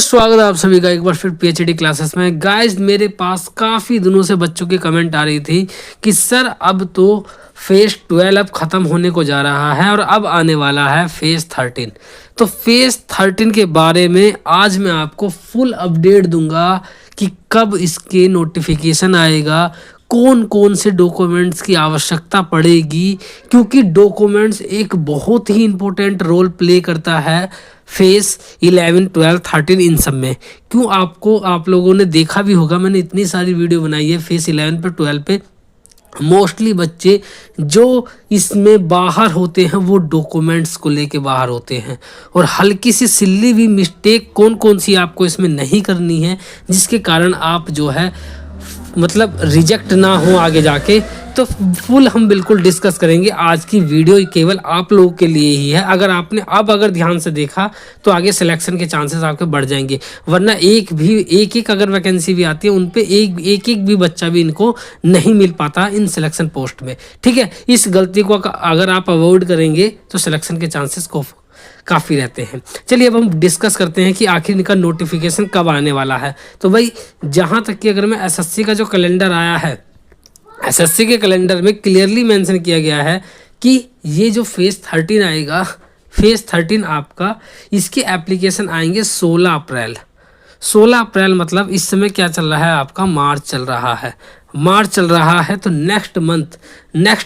स्वागत है आप सभी का एक बार फिर पीएचडी क्लासेस में। गाइस मेरे पास काफ़ी दिनों से बच्चों की कमेंट आ रही थी कि सर अब तो फेज 12 अब ख़त्म होने को जा रहा है और अब आने वाला है फेज 13। तो फेज 13 के बारे में आज मैं आपको फुल अपडेट दूंगा कि कब इसके नोटिफिकेशन आएगा, कौन कौन से डॉक्यूमेंट्स की आवश्यकता पड़ेगी, क्योंकि डॉक्यूमेंट्स एक बहुत ही इम्पोर्टेंट रोल प्ले करता है फेज 11, 12, 13 इन सब में। क्यों आप लोगों ने देखा भी होगा, मैंने इतनी सारी वीडियो बनाई है फेज 11 पे 12 पे। मोस्टली बच्चे जो इसमें बाहर होते हैं वो डॉक्यूमेंट्स को लेके बाहर होते हैं, और हल्की सी सिल्ली भी मिस्टेक कौन कौन सी आपको इसमें नहीं करनी है जिसके कारण आप जो है मतलब रिजेक्ट ना हो आगे जाके। तो फुल हम बिल्कुल डिस्कस करेंगे। आज की वीडियो केवल आप लोगों के लिए ही है। अगर ध्यान से देखा तो आगे सिलेक्शन के चांसेस आपके बढ़ जाएंगे, वरना एक अगर वैकेंसी भी आती है उन पे एक भी बच्चा भी इनको नहीं मिल पाता इन सिलेक्शन पोस्ट में। ठीक है, इस गलती को अगर आप अवॉइड करेंगे तो सिलेक्शन के चांसेस को काफ़ी रहते हैं। चलिए अब हम डिस्कस करते हैं कि आखिर इनका नोटिफिकेशन कब आने वाला है। तो भाई जहाँ तक कि अगर मैं एसएससी का जो कैलेंडर आया है, एसएससी के कैलेंडर में क्लियरली मेंशन किया गया है कि ये जो फेज 13 आएगा, फेज 13 आपका इसके एप्लीकेशन आएंगे 16 अप्रैल। 16 अप्रैल मतलब इस समय क्या चल रहा है, आपका मार्च चल रहा है। मार्च चल रहा है तो नेक्स्ट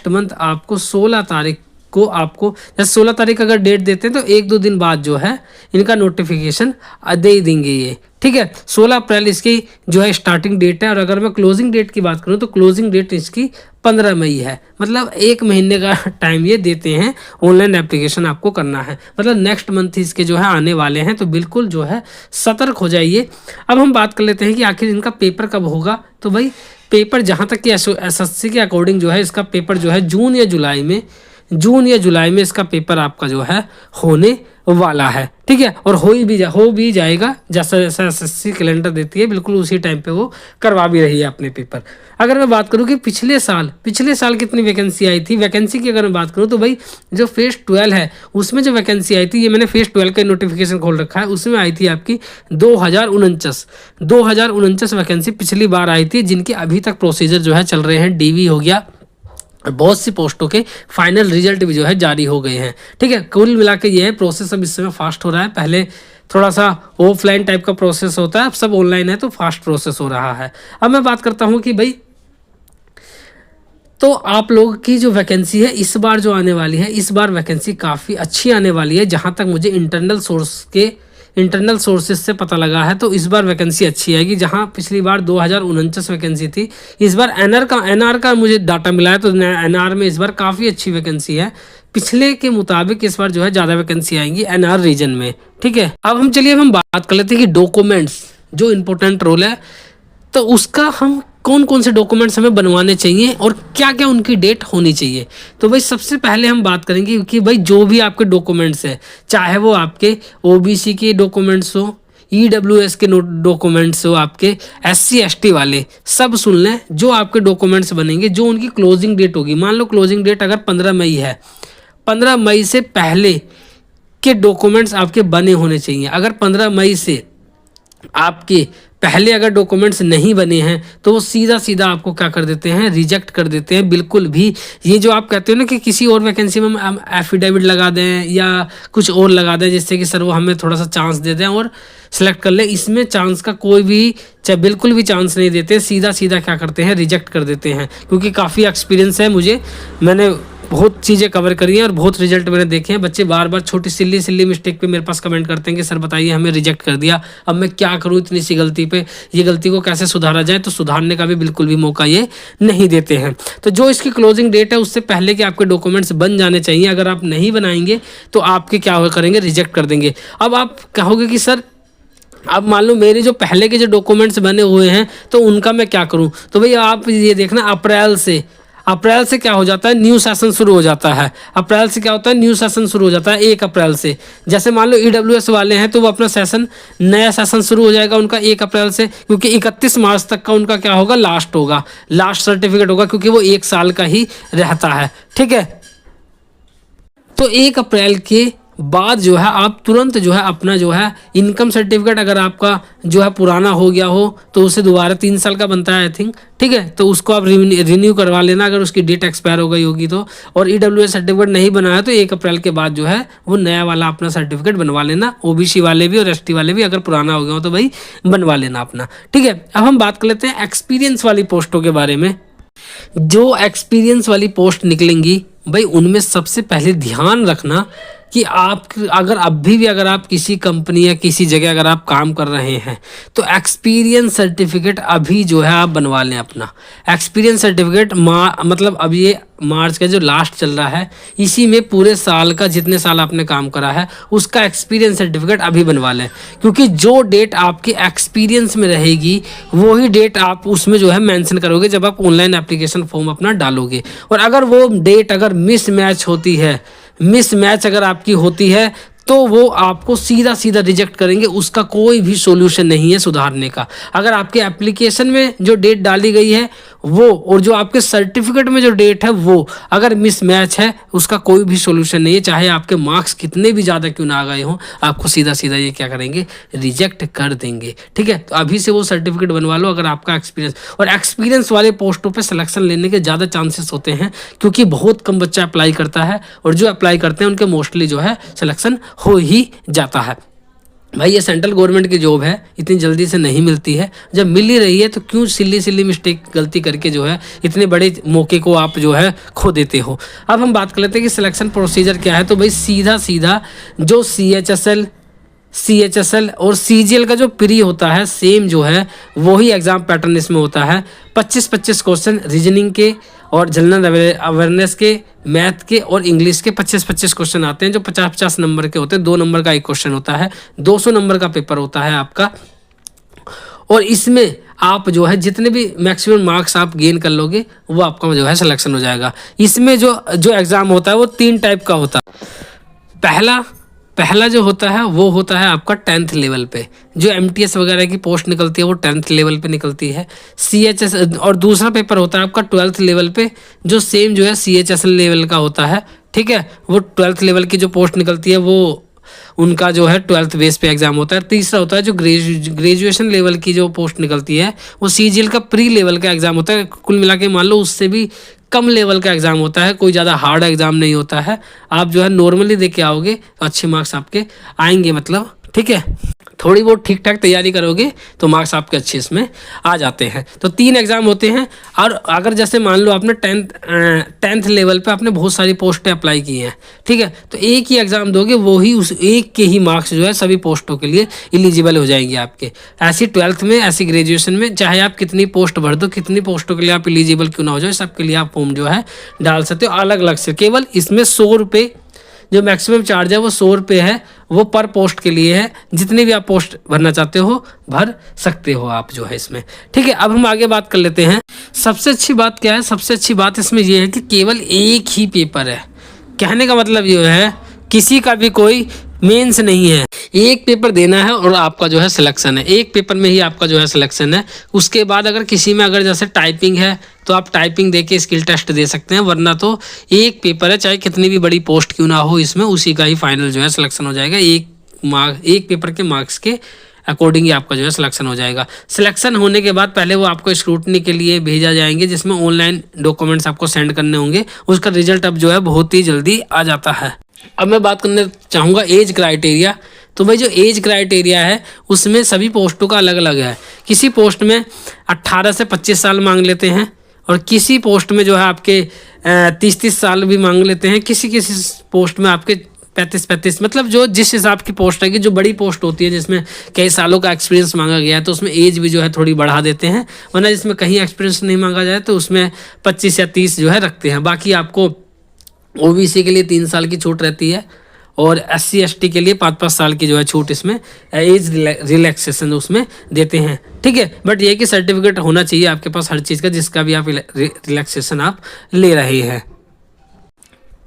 मंथ आपको 16 तारीख को आपको जैसे 16 तारीख अगर डेट देते हैं तो 1-2 दिन बाद जो है इनका नोटिफिकेशन दे ही देंगे ये। ठीक है, 16 अप्रैल इसकी जो है स्टार्टिंग डेट है। और अगर मैं क्लोजिंग डेट की बात करूं तो क्लोजिंग डेट इसकी 15 मई है। मतलब 1 महीने का टाइम ये देते हैं, ऑनलाइन एप्लीकेशन आपको करना है। मतलब नेक्स्ट मंथ इसके जो है आने वाले हैं, तो बिल्कुल जो है सतर्क हो जाइए। अब हम बात कर लेते हैं कि आखिर इनका पेपर कब होगा। तो भाई पेपर जहाँ तक कि एसएससी के अकॉर्डिंग जो है इसका पेपर जो है जून या जुलाई में इसका पेपर आपका जो है होने वाला है। ठीक है, और हो भी जाएगा जैसा एसएससी कैलेंडर देती है, बिल्कुल उसी टाइम पे वो करवा भी रही है अपने पेपर। अगर मैं बात करूं कि पिछले साल कितनी वैकेंसी आई थी, वैकेंसी की अगर मैं बात करूं तो भाई जो फेज 12 है उसमें जो वैकेंसी आई थी, ये मैंने फेज 12 का नोटिफिकेशन खोल रखा है, उसमें आई थी आपकी 2049 वैकेंसी पिछली बार आई थी, जिनके अभी तक प्रोसीजर जो है चल रहे हैं। डीवी हो गया, बहुत सी पोस्टों के फाइनल रिजल्ट भी जो है जारी हो गए हैं। ठीक है, कुल मिला के ये है प्रोसेस अब इस समय फास्ट हो रहा है। पहले थोड़ा सा ऑफलाइन टाइप का प्रोसेस होता है, अब सब ऑनलाइन है तो फास्ट प्रोसेस हो रहा है। अब मैं बात करता हूँ कि भाई तो आप लोगों की जो वैकेंसी है इस बार जो आने वाली है, इस बार वैकेंसी काफ़ी अच्छी आने वाली है। जहाँ तक मुझे इंटरनल सोर्सेज से पता लगा है तो इस बार वैकेंसी अच्छी आएगी। जहां पिछली बार 2049 वैकेंसी थी, इस बार एनआर का मुझे डाटा मिला है तो एनआर में इस बार काफ़ी अच्छी वैकेंसी है। पिछले के मुताबिक इस बार जो है ज़्यादा वैकेंसी आएंगी एनआर रीजन में। ठीक है, अब हम बात कर लेते हैं कि डॉक्यूमेंट्स जो इम्पोर्टेंट रोल है, तो उसका हम कौन कौन से डॉक्यूमेंट्स हमें बनवाने चाहिए और क्या क्या उनकी डेट होनी चाहिए। तो भाई सबसे पहले हम बात करेंगे कि भाई जो भी आपके डॉक्यूमेंट्स है, चाहे वो आपके ओबीसी के डॉक्यूमेंट्स हो, ईडब्ल्यूएस के डॉक्यूमेंट्स हो, आपके एससी एसटी वाले, सब सुन लें। जो आपके डॉक्यूमेंट्स बनेंगे, जो उनकी क्लोजिंग डेट होगी, मान लो क्लोजिंग डेट अगर 15 मई है, 15 मई से पहले के डॉक्यूमेंट्स आपके बने होने चाहिए। अगर 15 मई से आपके पहले अगर डॉक्यूमेंट्स नहीं बने हैं तो वो सीधा आपको क्या कर देते हैं, रिजेक्ट कर देते हैं। बिल्कुल भी ये जो आप कहते हो ना कि किसी और वैकेंसी में हम एफिडेविट लगा दें या कुछ और लगा दें जिससे कि सर वो हमें थोड़ा सा चांस दे दें और सेलेक्ट कर लें, इसमें चांस का कोई भी बिल्कुल भी चांस नहीं देते। सीधा क्या करते हैं, रिजेक्ट कर देते हैं। क्योंकि काफ़ी एक्सपीरियंस है मुझे, मैंने बहुत चीज़ें कवर करी हैं और बहुत रिजल्ट मैंने देखे हैं। बच्चे बार बार छोटी सिल्ली मिस्टेक पे मेरे पास कमेंट करते हैं कि सर बताइए हमें रिजेक्ट कर दिया, अब मैं क्या करूं इतनी सी गलती पे, ये गलती को कैसे सुधारा जाए। तो सुधारने का भी बिल्कुल भी मौका ये नहीं देते हैं। तो जो इसकी क्लोजिंग डेट है उससे पहले के आपके डॉक्यूमेंट्स बन जाने चाहिए। अगर आप नहीं बनाएंगे तो आपके क्या करेंगे, रिजेक्ट कर देंगे। अब आप कहोगे कि सर अब मान लो मेरे जो पहले के जो डॉक्यूमेंट्स बने हुए हैं तो उनका मैं क्या करूं। तो भैया आप ये देखना, अप्रैल से क्या हो जाता है, न्यू सेशन शुरू हो जाता है। अप्रैल से क्या होता है, न्यू सेशन शुरू हो जाता है 1 अप्रैल से। जैसे मान लो ईडब्ल्यूएस वाले हैं तो वो अपना नया सेशन शुरू हो जाएगा उनका 1 अप्रैल से, क्योंकि 31 मार्च तक का उनका क्या होगा, लास्ट सर्टिफिकेट होगा, क्योंकि वो 1 साल का ही रहता है। ठीक है, तो 1 अप्रैल के बाद जो है आप तुरंत जो है अपना जो है इनकम सर्टिफिकेट, अगर आपका जो है पुराना हो गया हो तो उसे दोबारा 3 साल का बनता है आई थिंक, ठीक है, तो उसको आप रिन्यू करवा लेना अगर उसकी डेट एक्सपायर हो गई होगी तो। और ईडब्ल्यूएस सर्टिफिकेट नहीं बनाया तो 1 अप्रैल के बाद जो है वो नया वाला अपना सर्टिफिकेट बनवा लेना। ओबीसी वाले भी और एसटी वाले भी अगर पुराना हो गया हो तो भाई बनवा लेना अपना, ठीक है। अब हम बात कर लेते हैं एक्सपीरियंस वाली पोस्टों के बारे में। जो एक्सपीरियंस वाली पोस्ट निकलेंगी भाई उनमें सबसे पहले ध्यान रखना कि आप अगर अभी भी अगर आप किसी कंपनी या किसी जगह अगर आप काम कर रहे हैं तो एक्सपीरियंस सर्टिफिकेट अभी जो है आप बनवा लें अपना। एक्सपीरियंस सर्टिफिकेट मतलब अब ये मार्च का जो लास्ट चल रहा है इसी में पूरे साल का जितने साल आपने काम करा है उसका एक्सपीरियंस सर्टिफिकेट अभी बनवा लें, क्योंकि जो डेट आपके एक्सपीरियंस में रहेगी वही डेट आप उसमें जो है मेंशन करोगे जब आप ऑनलाइन एप्लीकेशन फॉर्म अपना डालोगे। और अगर वो डेट अगर मिसमैच होती है, मिसमैच अगर आपकी होती है तो वो आपको सीधा सीधा रिजेक्ट करेंगे, उसका कोई भी सॉल्यूशन नहीं है सुधारने का। अगर आपके एप्लीकेशन में जो डेट डाली गई है वो और जो आपके सर्टिफिकेट में जो डेट है वो अगर मिसमैच है उसका कोई भी सॉल्यूशन नहीं है, चाहे आपके मार्क्स कितने भी ज़्यादा क्यों ना आ गए हों, आपको सीधा सीधा ये क्या करेंगे, रिजेक्ट कर देंगे, ठीक है। तो अभी से वो सर्टिफिकेट बनवा लो अगर आपका एक्सपीरियंस, और एक्सपीरियंस वाले पोस्टों पर सिलेक्शन लेने के ज़्यादा चांसेस होते हैं क्योंकि बहुत कम बच्चा अप्लाई करता है और जो अप्लाई करते हैं उनके मोस्टली जो है सिलेक्शन हो ही जाता है। भाई ये सेंट्रल गवर्नमेंट की जॉब है, इतनी जल्दी से नहीं मिलती है, जब मिल ही रही है तो क्यों सिली मिस्टेक गलती करके जो है इतने बड़े मौके को आप जो है खो देते हो। अब हम बात कर लेते हैं कि सिलेक्शन प्रोसीजर क्या है। तो भाई सीधा सीधा जो CHSL और CGL का जो प्री होता है सेम जो है वही एग्जाम पैटर्न इसमें होता है। 25-25 क्वेश्चन रीजनिंग के और जनरल अवेयरनेस के, मैथ के और इंग्लिश के 25-25 क्वेश्चन आते हैं जो 50-50 नंबर के होते हैं। 2 नंबर का एक क्वेश्चन होता है, 200 नंबर का पेपर होता है आपका। और इसमें आप जो है जितने भी मैक्सिमम मार्क्स आप गेन कर लोगे वो आपका जो है सिलेक्शन हो जाएगा। इसमें जो एग्ज़ाम होता है वो 3 टाइप का होता है। पहला जो होता है वो होता है आपका 10th लेवल पे, जो MTS वगैरह की पोस्ट निकलती है वो 10th लेवल पे निकलती है। CHS और दूसरा पेपर होता है आपका 12th लेवल पे जो सेम जो है CHSL लेवल का होता है, ठीक है। वो 12th लेवल की जो पोस्ट निकलती है वो उनका जो है 12th बेस पे एग्जाम होता है। तीसरा होता है जो ग्रेजुएशन लेवल की जो पोस्ट निकलती है वो CGL का प्री लेवल का एग्जाम होता है। कुल मिला के मान लो उससे भी कम लेवल का एग्जाम होता है, कोई ज़्यादा हार्ड एग्जाम नहीं होता है। आप जो है नॉर्मली दे के आओगे तो अच्छे मार्क्स आपके आएंगे, मतलब ठीक है। थोड़ी बहुत ठीक ठाक तैयारी करोगे तो मार्क्स आपके अच्छे इसमें आ जाते हैं। तो 3 एग्जाम होते हैं। और अगर जैसे मान लो आपने 10th लेवल पे आपने बहुत सारी पोस्टें अप्लाई की हैं, ठीक है, तो एक ही एग्जाम दोगे वो ही उस एक के ही मार्क्स जो है सभी पोस्टों के लिए एलिजिबल हो जाएंगे आपके। ऐसी 12th में, ऐसी ग्रेजुएशन में, चाहे आप कितनी पोस्ट भर दो, कितनी पोस्टों के लिए आप एलिजिबल क्यों ना हो जाए, सबके लिए आप फॉर्म जो है डाल सकते हो अलग अलग से। केवल इसमें 100 रुपये जो मैक्सिमम चार्ज है वो 100 रुपये है, वो पर पोस्ट के लिए है। जितनी भी आप पोस्ट भरना चाहते हो भर सकते हो आप जो है इसमें, ठीक है। अब हम आगे बात कर लेते हैं। सबसे अच्छी बात क्या है, सबसे अच्छी बात इसमें ये है कि केवल एक ही पेपर है। कहने का मतलब ये है किसी का भी कोई मेंस नहीं है, एक पेपर देना है और आपका जो है सिलेक्शन है। एक पेपर में ही आपका जो है सिलेक्शन है। उसके बाद अगर किसी में अगर जैसे टाइपिंग है तो आप टाइपिंग दे के स्किल टेस्ट दे सकते हैं, वरना तो एक पेपर है, चाहे कितनी भी बड़ी पोस्ट क्यों ना हो, इसमें उसी का ही फाइनल जो है सिलेक्शन हो जाएगा। एक पेपर के मार्क्स के अकॉर्डिंग ही आपका जो है सिलेक्शन हो जाएगा। सिलेक्शन होने के बाद पहले वो आपको स्क्रूटनी के लिए भेजा जाएंगे जिसमें ऑनलाइन डॉक्यूमेंट्स आपको सेंड करने होंगे। उसका रिजल्ट अब जो है बहुत ही जल्दी आ जाता है। अब मैं बात करना चाहूँगा एज क्राइटेरिया। तो भाई जो एज क्राइटेरिया है उसमें सभी पोस्टों का अलग अलग है। किसी पोस्ट में 18 से 25 साल मांग लेते हैं और किसी पोस्ट में जो है आपके 30 साल भी मांग लेते हैं। किसी पोस्ट में आपके 35 मतलब जो जिस हिसाब की पोस्ट है कि जो बड़ी पोस्ट होती है जिसमें कई सालों का एक्सपीरियंस मांगा गया है तो उसमें एज भी जो है थोड़ी बढ़ा देते हैं, वरना जिसमें कहीं एक्सपीरियंस नहीं मांगा जाए तो उसमें 25 या 30 जो है रखते हैं। बाकी आपको OBC के लिए 3 साल की छूट रहती है और SC ST के लिए 5-5 साल की जो है छूट इसमें एज रिलैक्सेशन उसमें देते हैं, ठीक है। बट ये कि सर्टिफिकेट होना चाहिए आपके पास हर चीज़ का जिसका भी आप रिलैक्सेशन आप ले रहे हैं।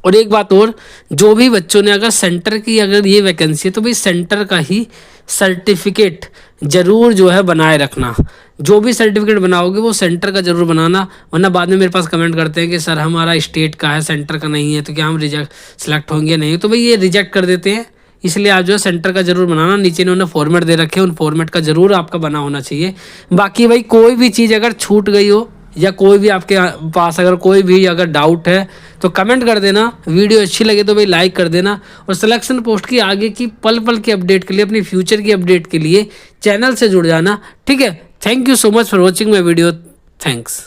और एक बात और, जो भी बच्चों ने अगर सेंटर की अगर ये वैकेंसी है तो भाई सेंटर का ही सर्टिफिकेट ज़रूर जो है बनाए रखना। जो भी सर्टिफिकेट बनाओगे वो सेंटर का ज़रूर बनाना, वरना बाद में मेरे पास कमेंट करते हैं कि सर हमारा स्टेट का है, सेंटर का नहीं है, तो क्या हम सिलेक्ट होंगे नहीं? तो भाई ये रिजेक्ट कर देते हैं। इसलिए आप जो है सेंटर का ज़रूर बनाना। नीचे इन्होंने फॉर्मेट दे रखे हैं, उन फॉर्मेट का ज़रूर आपका बना होना चाहिए। बाकी भाई कोई भी चीज़ अगर छूट गई हो या कोई भी आपके पास अगर कोई भी अगर डाउट है तो कमेंट कर देना। वीडियो अच्छी लगे तो भाई लाइक कर देना, और सिलेक्शन पोस्ट की आगे की पल पल की अपडेट के लिए, अपनी फ्यूचर की अपडेट के लिए चैनल से जुड़ जाना। ठीक है, thank you so much for watching my video. Thanks.